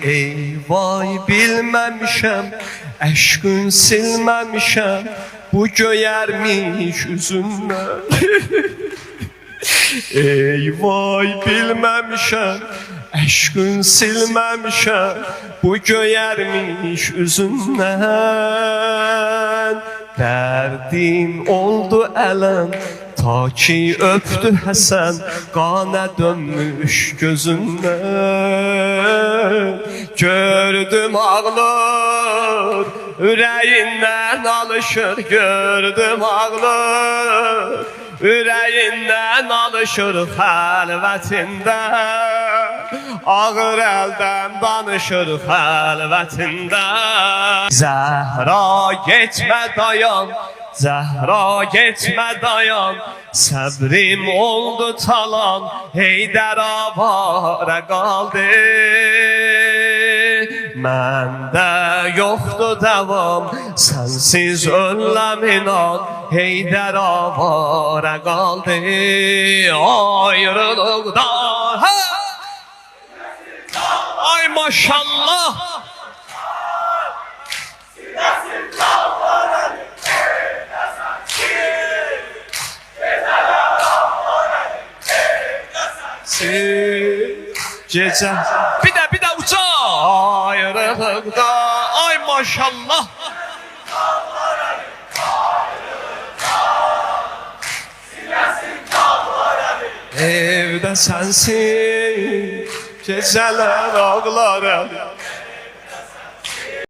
Ey vay bilməmişəm, əşqün silməmişəm, bu göyərmiş üzündən. Ey vay bilməmişəm, əşqün silməmişəm, bu göyərmiş üzündən. Dərdin oldu ələm, ta ki öpdü Həsən, qana dönmüş gözündən. Gördüm ağlar, ürəyindən alışır, gördüm ağlar, ürəyindən alışır xəlvətində. Ağır əldən danışır xəlvətində. Zəhra getmə dayan, Zəhra getmə dayan, səbrim oldu talan, Heydər avara qaldı. Məndə yoxdur davam, sənsiz öləm inan, Heydər avara qaldı. Ayrılıqda ay maşallah. Gecə bir də uca ayrılıqda ay maşallah. Evdə sənsin, gecələr ağlar əlim.